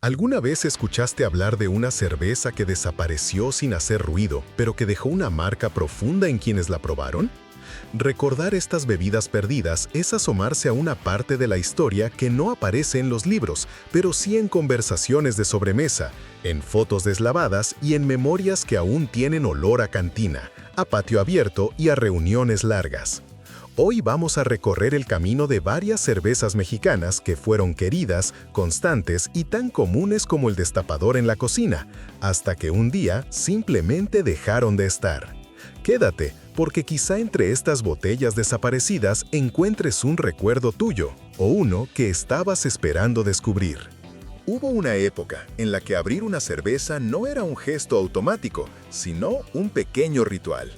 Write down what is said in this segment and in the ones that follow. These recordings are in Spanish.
¿Alguna vez escuchaste hablar de una cerveza que desapareció sin hacer ruido, pero que dejó una marca profunda en quienes la probaron? Recordar estas bebidas perdidas es asomarse a una parte de la historia que no aparece en los libros, pero sí en conversaciones de sobremesa, en fotos deslavadas y en memorias que aún tienen olor a cantina, a patio abierto y a reuniones largas. Hoy vamos a recorrer el camino de varias cervezas mexicanas que fueron queridas, constantes y tan comunes como el destapador en la cocina, hasta que un día simplemente dejaron de estar. Quédate, porque quizá entre estas botellas desaparecidas encuentres un recuerdo tuyo, o uno que estabas esperando descubrir. Hubo una época en la que abrir una cerveza no era un gesto automático, sino un pequeño ritual.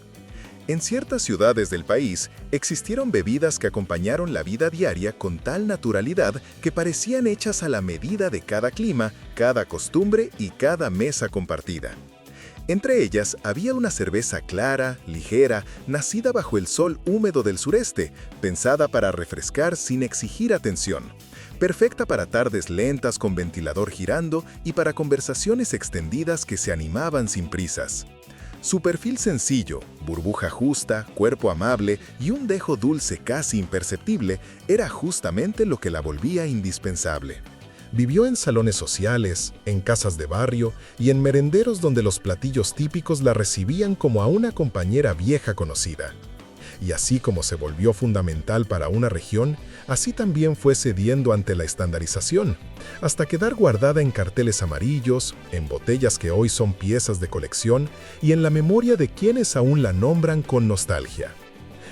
En ciertas ciudades del país existieron bebidas que acompañaron la vida diaria con tal naturalidad que parecían hechas a la medida de cada clima, cada costumbre y cada mesa compartida. Entre ellas había una cerveza clara, ligera, nacida bajo el sol húmedo del sureste, pensada para refrescar sin exigir atención, perfecta para tardes lentas con ventilador girando y para conversaciones extendidas que se animaban sin prisas. Su perfil sencillo, burbuja justa, cuerpo amable y un dejo dulce casi imperceptible era justamente lo que la volvía indispensable. Vivió en salones sociales, en casas de barrio y en merenderos donde los platillos típicos la recibían como a una compañera vieja conocida. Y así como se volvió fundamental para una región, así también fue cediendo ante la estandarización, hasta quedar guardada en carteles amarillos, en botellas que hoy son piezas de colección y en la memoria de quienes aún la nombran con nostalgia.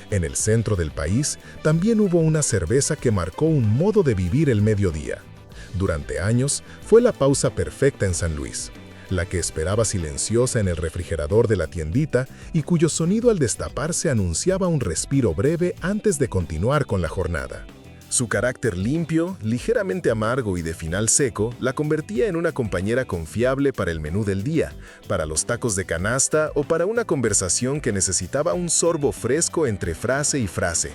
En el centro del país también hubo una cerveza que marcó un modo de vivir el mediodía. Durante años fue la pausa perfecta en San Luis, la que esperaba silenciosa en el refrigerador de la tiendita y cuyo sonido al destaparse anunciaba un respiro breve antes de continuar con la jornada. Su carácter limpio, ligeramente amargo y de final seco la convertía en una compañera confiable para el menú del día, para los tacos de canasta o para una conversación que necesitaba un sorbo fresco entre frase y frase.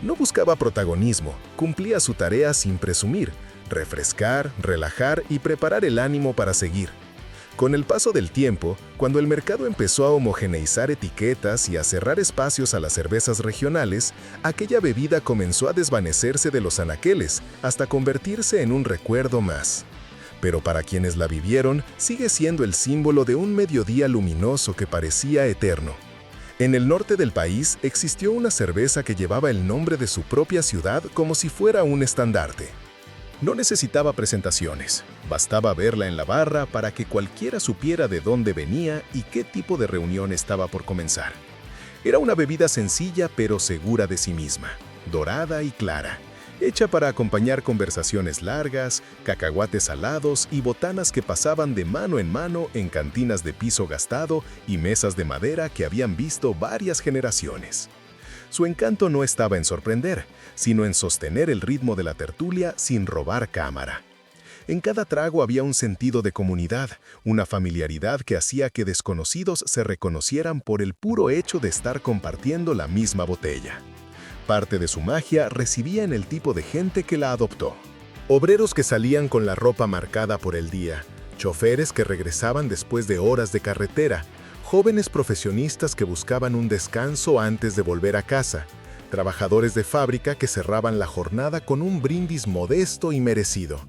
No buscaba protagonismo, cumplía su tarea sin presumir, refrescar, relajar y preparar el ánimo para seguir. Con el paso del tiempo, cuando el mercado empezó a homogeneizar etiquetas y a cerrar espacios a las cervezas regionales, aquella bebida comenzó a desvanecerse de los anaqueles hasta convertirse en un recuerdo más. Pero para quienes la vivieron, sigue siendo el símbolo de un mediodía luminoso que parecía eterno. En el norte del país existió una cerveza que llevaba el nombre de su propia ciudad como si fuera un estandarte. No necesitaba presentaciones, bastaba verla en la barra para que cualquiera supiera de dónde venía y qué tipo de reunión estaba por comenzar. Era una bebida sencilla pero segura de sí misma, dorada y clara, hecha para acompañar conversaciones largas, cacahuates salados y botanas que pasaban de mano en cantinas de piso gastado y mesas de madera que habían visto varias generaciones. Su encanto no estaba en sorprender, sino en sostener el ritmo de la tertulia sin robar cámara. En cada trago había un sentido de comunidad, una familiaridad que hacía que desconocidos se reconocieran por el puro hecho de estar compartiendo la misma botella. Parte de su magia residía en el tipo de gente que la adoptó. Obreros que salían con la ropa marcada por el día, choferes que regresaban después de horas de carretera, jóvenes profesionistas que buscaban un descanso antes de volver a casa, trabajadores de fábrica que cerraban la jornada con un brindis modesto y merecido.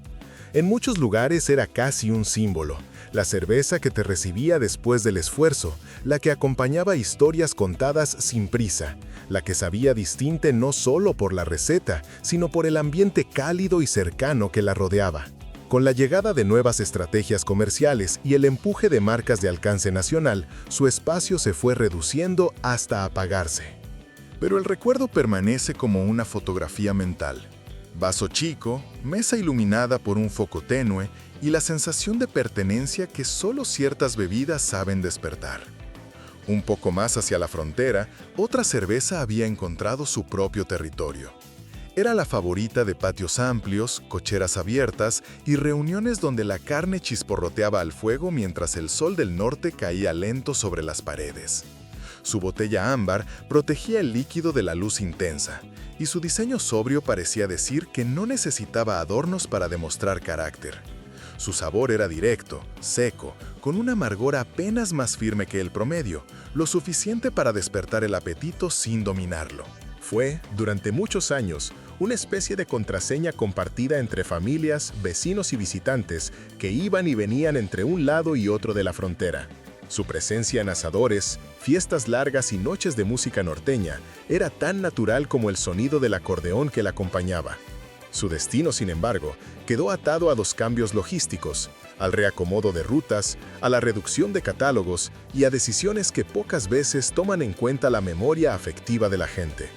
En muchos lugares era casi un símbolo, la cerveza que te recibía después del esfuerzo, la que acompañaba historias contadas sin prisa, la que sabía distinta no solo por la receta, sino por el ambiente cálido y cercano que la rodeaba. Con la llegada de nuevas estrategias comerciales y el empuje de marcas de alcance nacional, su espacio se fue reduciendo hasta apagarse. Pero el recuerdo permanece como una fotografía mental. Vaso chico, mesa iluminada por un foco tenue y la sensación de pertenencia que solo ciertas bebidas saben despertar. Un poco más hacia la frontera, otra cerveza había encontrado su propio territorio. Era la favorita de patios amplios, cocheras abiertas y reuniones donde la carne chisporroteaba al fuego mientras el sol del norte caía lento sobre las paredes. Su botella ámbar protegía el líquido de la luz intensa, y su diseño sobrio parecía decir que no necesitaba adornos para demostrar carácter. Su sabor era directo, seco, con un amargor apenas más firme que el promedio, lo suficiente para despertar el apetito sin dominarlo. Fue, durante muchos años, una especie de contraseña compartida entre familias, vecinos y visitantes que iban y venían entre un lado y otro de la frontera. Su presencia en asadores, fiestas largas y noches de música norteña era tan natural como el sonido del acordeón que la acompañaba. Su destino, sin embargo, quedó atado a los cambios logísticos, al reacomodo de rutas, a la reducción de catálogos y a decisiones que pocas veces toman en cuenta la memoria afectiva de la gente.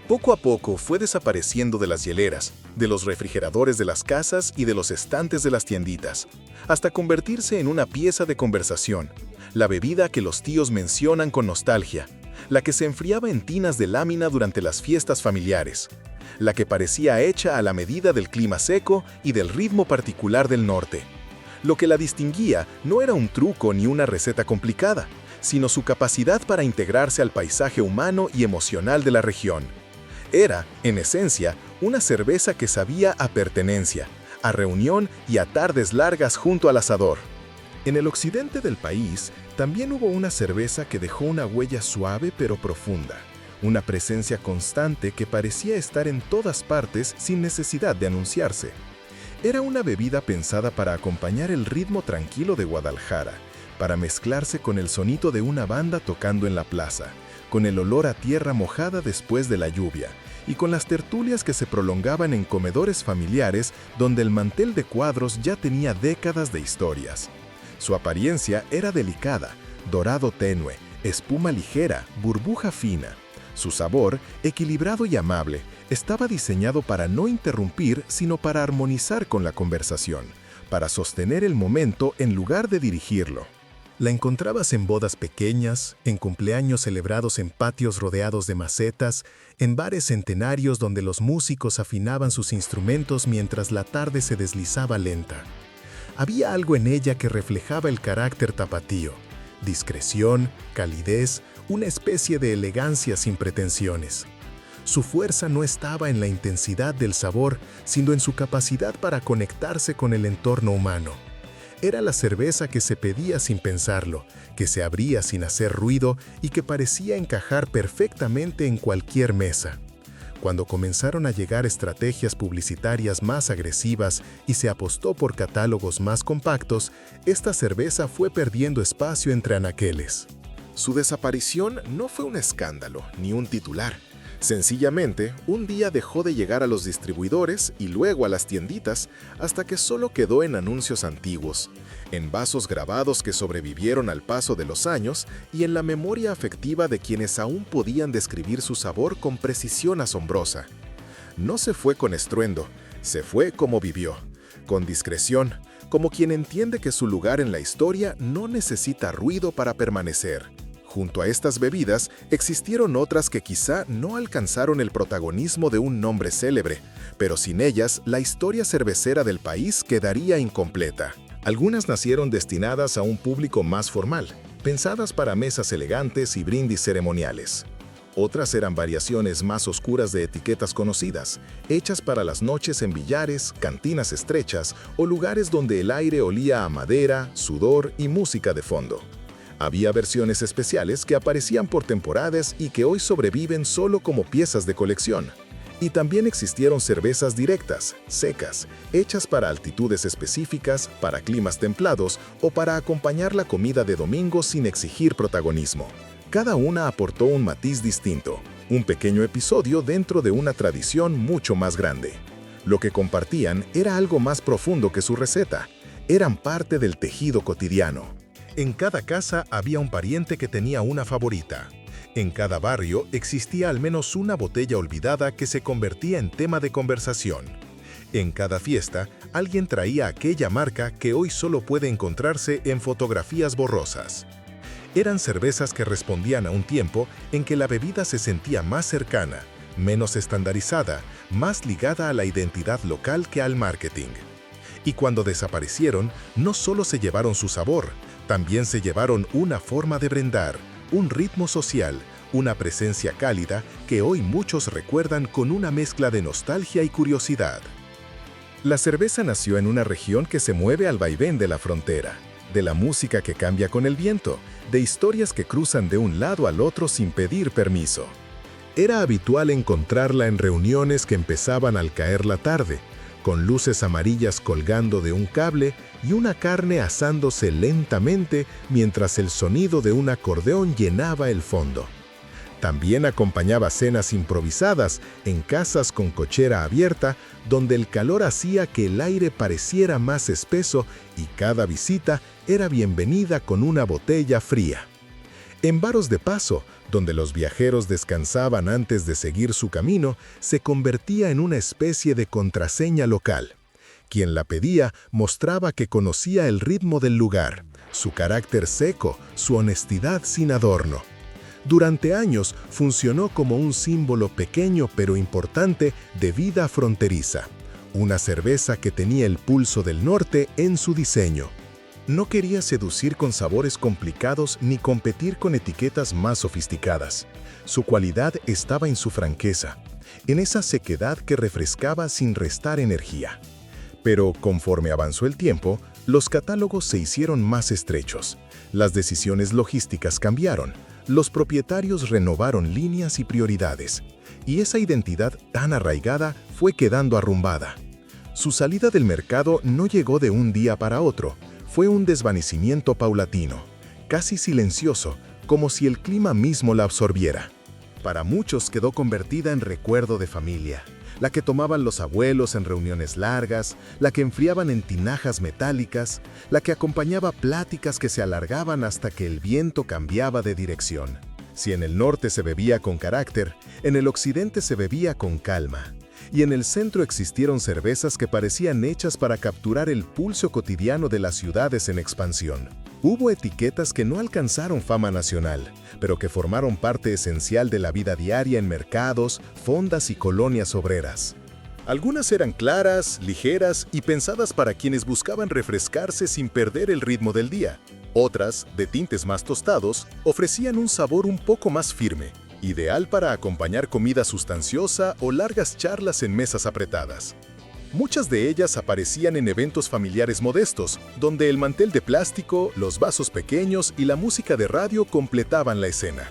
Poco a poco fue desapareciendo de las hieleras, de los refrigeradores de las casas y de los estantes de las tienditas, hasta convertirse en una pieza de conversación, la bebida que los tíos mencionan con nostalgia, la que se enfriaba en tinas de lámina durante las fiestas familiares, la que parecía hecha a la medida del clima seco y del ritmo particular del norte. Lo que la distinguía no era un truco ni una receta complicada, sino su capacidad para integrarse al paisaje humano y emocional de la región. Era, en esencia, una cerveza que sabía a pertenencia, a reunión y a tardes largas junto al asador. En el occidente del país, también hubo una cerveza que dejó una huella suave pero profunda, una presencia constante que parecía estar en todas partes sin necesidad de anunciarse. Era una bebida pensada para acompañar el ritmo tranquilo de Guadalajara, para mezclarse con el sonido de una banda tocando en la plaza, con el olor a tierra mojada después de la lluvia, y con las tertulias que se prolongaban en comedores familiares donde el mantel de cuadros ya tenía décadas de historias. Su apariencia era delicada, dorado tenue, espuma ligera, burbuja fina. Su sabor, equilibrado y amable, estaba diseñado para no interrumpir, sino para armonizar con la conversación, para sostener el momento en lugar de dirigirlo. La encontrabas en bodas pequeñas, en cumpleaños celebrados en patios rodeados de macetas, en bares centenarios donde los músicos afinaban sus instrumentos mientras la tarde se deslizaba lenta. Había algo en ella que reflejaba el carácter tapatío, discreción, calidez, una especie de elegancia sin pretensiones. Su fuerza no estaba en la intensidad del sabor, sino en su capacidad para conectarse con el entorno humano. Era la cerveza que se pedía sin pensarlo, que se abría sin hacer ruido y que parecía encajar perfectamente en cualquier mesa. Cuando comenzaron a llegar estrategias publicitarias más agresivas y se apostó por catálogos más compactos, esta cerveza fue perdiendo espacio entre anaqueles. Su desaparición no fue un escándalo ni un titular. Sencillamente, un día dejó de llegar a los distribuidores y luego a las tienditas hasta que solo quedó en anuncios antiguos, en vasos grabados que sobrevivieron al paso de los años y en la memoria afectiva de quienes aún podían describir su sabor con precisión asombrosa. No se fue con estruendo, se fue como vivió, con discreción, como quien entiende que su lugar en la historia no necesita ruido para permanecer. Junto a estas bebidas, existieron otras que quizá no alcanzaron el protagonismo de un nombre célebre, pero sin ellas, la historia cervecera del país quedaría incompleta. Algunas nacieron destinadas a un público más formal, pensadas para mesas elegantes y brindis ceremoniales. Otras eran variaciones más oscuras de etiquetas conocidas, hechas para las noches en billares, cantinas estrechas o lugares donde el aire olía a madera, sudor y música de fondo. Había versiones especiales que aparecían por temporadas y que hoy sobreviven solo como piezas de colección. Y también existieron cervezas directas, secas, hechas para altitudes específicas, para climas templados o para acompañar la comida de domingo sin exigir protagonismo. Cada una aportó un matiz distinto, un pequeño episodio dentro de una tradición mucho más grande. Lo que compartían era algo más profundo que su receta. Eran parte del tejido cotidiano. En cada casa había un pariente que tenía una favorita. En cada barrio existía al menos una botella olvidada que se convertía en tema de conversación. En cada fiesta, alguien traía aquella marca que hoy solo puede encontrarse en fotografías borrosas. Eran cervezas que respondían a un tiempo en que la bebida se sentía más cercana, menos estandarizada, más ligada a la identidad local que al marketing. Y cuando desaparecieron, no solo se llevaron su sabor, también se llevaron una forma de brindar, un ritmo social, una presencia cálida que hoy muchos recuerdan con una mezcla de nostalgia y curiosidad. La cerveza nació en una región que se mueve al vaivén de la frontera, de la música que cambia con el viento, de historias que cruzan de un lado al otro sin pedir permiso. Era habitual encontrarla en reuniones que empezaban al caer la tarde, con luces amarillas colgando de un cable y una carne asándose lentamente mientras el sonido de un acordeón llenaba el fondo. También acompañaba cenas improvisadas en casas con cochera abierta, donde el calor hacía que el aire pareciera más espeso y cada visita era bienvenida con una botella fría. En baros de paso, donde los viajeros descansaban antes de seguir su camino, se convertía en una especie de contraseña local. Quien la pedía mostraba que conocía el ritmo del lugar, su carácter seco, su honestidad sin adorno. Durante años funcionó como un símbolo pequeño pero importante de vida fronteriza, una cerveza que tenía el pulso del norte en su diseño. No quería seducir con sabores complicados ni competir con etiquetas más sofisticadas. Su cualidad estaba en su franqueza, en esa sequedad que refrescaba sin restar energía. Pero conforme avanzó el tiempo, los catálogos se hicieron más estrechos. Las decisiones logísticas cambiaron. Los propietarios renovaron líneas y prioridades, y esa identidad tan arraigada fue quedando arrumbada. Su salida del mercado no llegó de un día para otro, fue un desvanecimiento paulatino, casi silencioso, como si el clima mismo la absorbiera. Para muchos quedó convertida en recuerdo de familia, la que tomaban los abuelos en reuniones largas, la que enfriaban en tinajas metálicas, la que acompañaba pláticas que se alargaban hasta que el viento cambiaba de dirección. Si en el norte se bebía con carácter, en el occidente se bebía con calma. Y en el centro existieron cervezas que parecían hechas para capturar el pulso cotidiano de las ciudades en expansión. Hubo etiquetas que no alcanzaron fama nacional, pero que formaron parte esencial de la vida diaria en mercados, fondas y colonias obreras. Algunas eran claras, ligeras y pensadas para quienes buscaban refrescarse sin perder el ritmo del día. Otras, de tintes más tostados, ofrecían un sabor un poco más firme, ideal para acompañar comida sustanciosa o largas charlas en mesas apretadas. Muchas de ellas aparecían en eventos familiares modestos, donde el mantel de plástico, los vasos pequeños y la música de radio completaban la escena.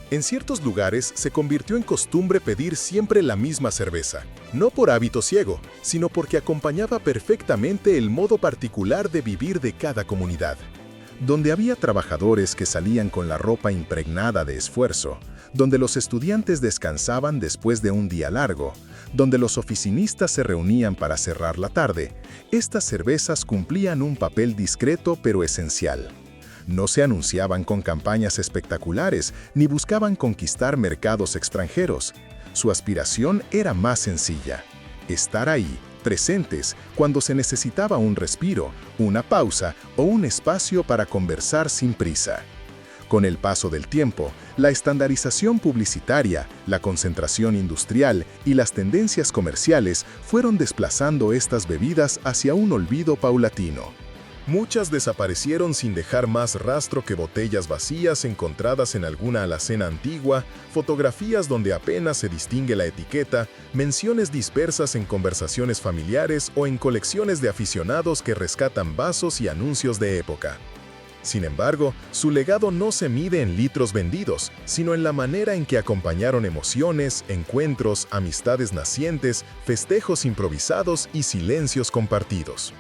En ciertos lugares se convirtió en costumbre pedir siempre la misma cerveza, no por hábito ciego, sino porque acompañaba perfectamente el modo particular de vivir de cada comunidad. Donde había trabajadores que salían con la ropa impregnada de esfuerzo, donde los estudiantes descansaban después de un día largo, donde los oficinistas se reunían para cerrar la tarde, estas cervezas cumplían un papel discreto pero esencial. No se anunciaban con campañas espectaculares ni buscaban conquistar mercados extranjeros. Su aspiración era más sencilla: estar ahí, presentes, cuando se necesitaba un respiro, una pausa o un espacio para conversar sin prisa. Con el paso del tiempo, la estandarización publicitaria, la concentración industrial y las tendencias comerciales fueron desplazando estas bebidas hacia un olvido paulatino. Muchas desaparecieron sin dejar más rastro que botellas vacías encontradas en alguna alacena antigua, fotografías donde apenas se distingue la etiqueta, menciones dispersas en conversaciones familiares o en colecciones de aficionados que rescatan vasos y anuncios de época. Sin embargo, su legado no se mide en litros vendidos, sino en la manera en que acompañaron emociones, encuentros, amistades nacientes, festejos improvisados y silencios compartidos.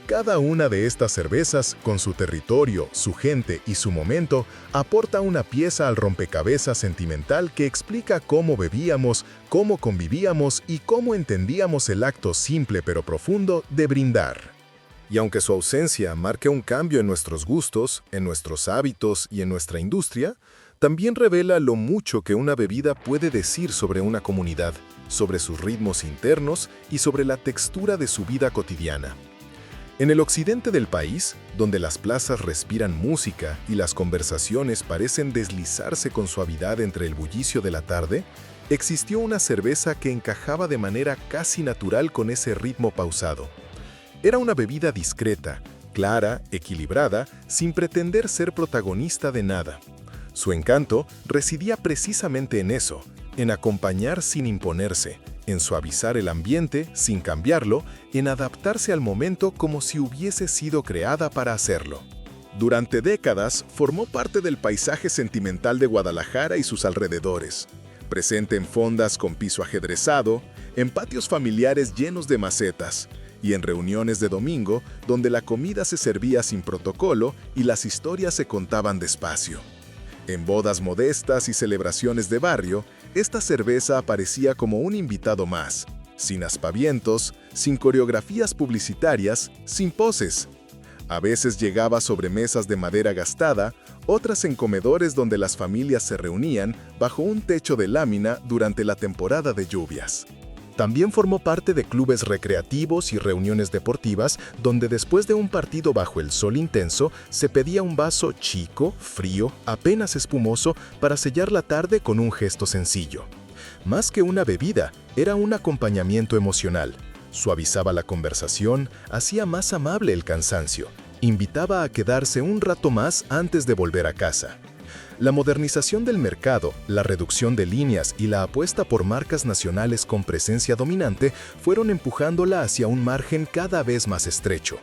Cada una de estas cervezas, con su territorio, su gente y su momento, aporta una pieza al rompecabezas sentimental que explica cómo bebíamos, cómo convivíamos y cómo entendíamos el acto simple pero profundo de brindar. Y aunque su ausencia marque un cambio en nuestros gustos, en nuestros hábitos y en nuestra industria, también revela lo mucho que una bebida puede decir sobre una comunidad, sobre sus ritmos internos y sobre la textura de su vida cotidiana. En el occidente del país, donde las plazas respiran música y las conversaciones parecen deslizarse con suavidad entre el bullicio de la tarde, existió una cerveza que encajaba de manera casi natural con ese ritmo pausado. Era una bebida discreta, clara, equilibrada, sin pretender ser protagonista de nada. Su encanto residía precisamente en eso, en acompañar sin imponerse, en suavizar el ambiente sin cambiarlo, en adaptarse al momento como si hubiese sido creada para hacerlo. Durante décadas formó parte del paisaje sentimental de Guadalajara y sus alrededores, presente en fondas con piso ajedrezado, en patios familiares llenos de macetas y en reuniones de domingo donde la comida se servía sin protocolo y las historias se contaban despacio. En bodas modestas y celebraciones de barrio, esta cerveza aparecía como un invitado más, sin aspavientos, sin coreografías publicitarias, sin poses. A veces llegaba sobre mesas de madera gastada, otras en comedores donde las familias se reunían bajo un techo de lámina durante la temporada de lluvias. También formó parte de clubes recreativos y reuniones deportivas donde después de un partido bajo el sol intenso se pedía un vaso chico, frío, apenas espumoso para sellar la tarde con un gesto sencillo. Más que una bebida, era un acompañamiento emocional. Suavizaba la conversación, hacía más amable el cansancio, invitaba a quedarse un rato más antes de volver a casa. La modernización del mercado, la reducción de líneas y la apuesta por marcas nacionales con presencia dominante fueron empujándola hacia un margen cada vez más estrecho.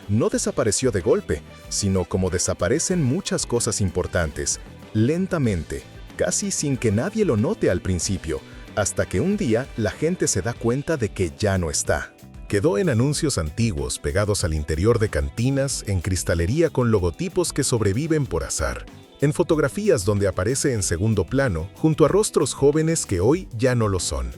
No desapareció de golpe, sino como desaparecen muchas cosas importantes, lentamente, casi sin que nadie lo note al principio, hasta que un día la gente se da cuenta de que ya no está. Quedó en anuncios antiguos pegados al interior de cantinas, en cristalería con logotipos que sobreviven por azar, en fotografías donde aparece en segundo plano junto a rostros jóvenes que hoy ya no lo son.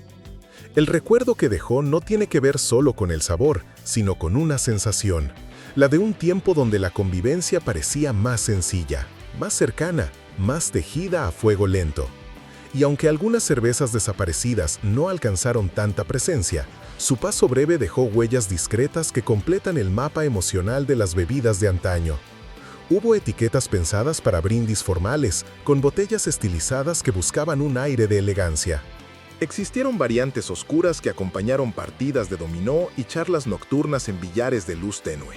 El recuerdo que dejó no tiene que ver solo con el sabor, sino con una sensación, la de un tiempo donde la convivencia parecía más sencilla, más cercana, más tejida a fuego lento. Y aunque algunas cervezas desaparecidas no alcanzaron tanta presencia, su paso breve dejó huellas discretas que completan el mapa emocional de las bebidas de antaño. Hubo etiquetas pensadas para brindis formales, con botellas estilizadas que buscaban un aire de elegancia. Existieron variantes oscuras que acompañaron partidas de dominó y charlas nocturnas en billares de luz tenue.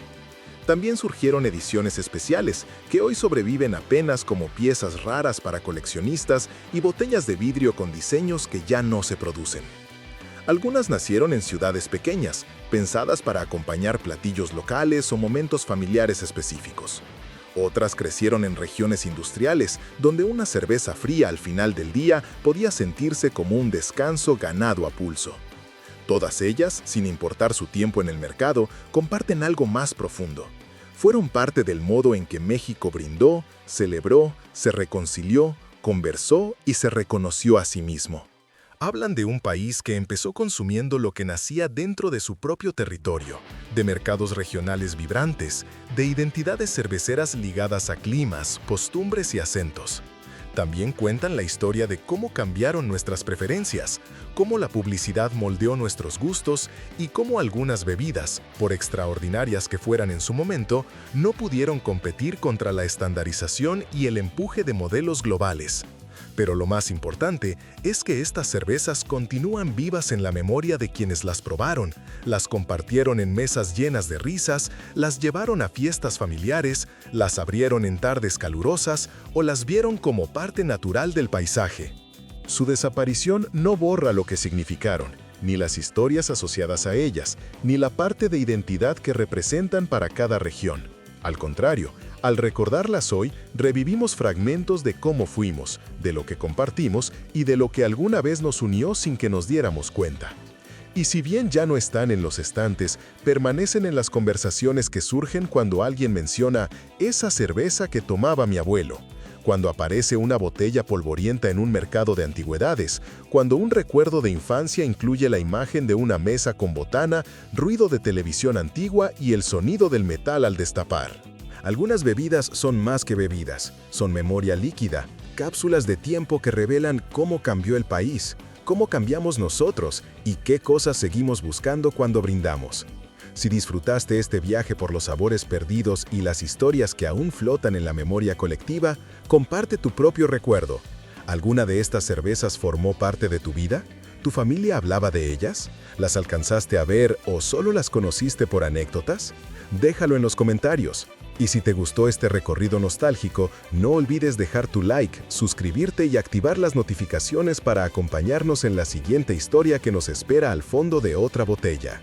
También surgieron ediciones especiales, que hoy sobreviven apenas como piezas raras para coleccionistas y botellas de vidrio con diseños que ya no se producen. Algunas nacieron en ciudades pequeñas, pensadas para acompañar platillos locales o momentos familiares específicos. Otras crecieron en regiones industriales, donde una cerveza fría al final del día podía sentirse como un descanso ganado a pulso. Todas ellas, sin importar su tiempo en el mercado, comparten algo más profundo. Fueron parte del modo en que México brindó, celebró, se reconcilió, conversó y se reconoció a sí mismo. Hablan de un país que empezó consumiendo lo que nacía dentro de su propio territorio, de mercados regionales vibrantes, de identidades cerveceras ligadas a climas, costumbres y acentos. También cuentan la historia de cómo cambiaron nuestras preferencias, cómo la publicidad moldeó nuestros gustos y cómo algunas bebidas, por extraordinarias que fueran en su momento, no pudieron competir contra la estandarización y el empuje de modelos globales. Pero lo más importante es que estas cervezas continúan vivas en la memoria de quienes las probaron, las compartieron en mesas llenas de risas, las llevaron a fiestas familiares, las abrieron en tardes calurosas o las vieron como parte natural del paisaje. Su desaparición no borra lo que significaron, ni las historias asociadas a ellas, ni la parte de identidad que representan para cada región. Al contrario, al recordarlas hoy, revivimos fragmentos de cómo fuimos, de lo que compartimos y de lo que alguna vez nos unió sin que nos diéramos cuenta. Y si bien ya no están en los estantes, permanecen en las conversaciones que surgen cuando alguien menciona esa cerveza que tomaba mi abuelo, cuando aparece una botella polvorienta en un mercado de antigüedades, cuando un recuerdo de infancia incluye la imagen de una mesa con botana, ruido de televisión antigua y el sonido del metal al destapar. Algunas bebidas son más que bebidas, son memoria líquida, cápsulas de tiempo que revelan cómo cambió el país, cómo cambiamos nosotros y qué cosas seguimos buscando cuando brindamos. Si disfrutaste este viaje por los sabores perdidos y las historias que aún flotan en la memoria colectiva, comparte tu propio recuerdo. ¿Alguna de estas cervezas formó parte de tu vida? ¿Tu familia hablaba de ellas? ¿Las alcanzaste a ver o solo las conociste por anécdotas? Déjalo en los comentarios. Y si te gustó este recorrido nostálgico, no olvides dejar tu like, suscribirte y activar las notificaciones para acompañarnos en la siguiente historia que nos espera al fondo de otra botella.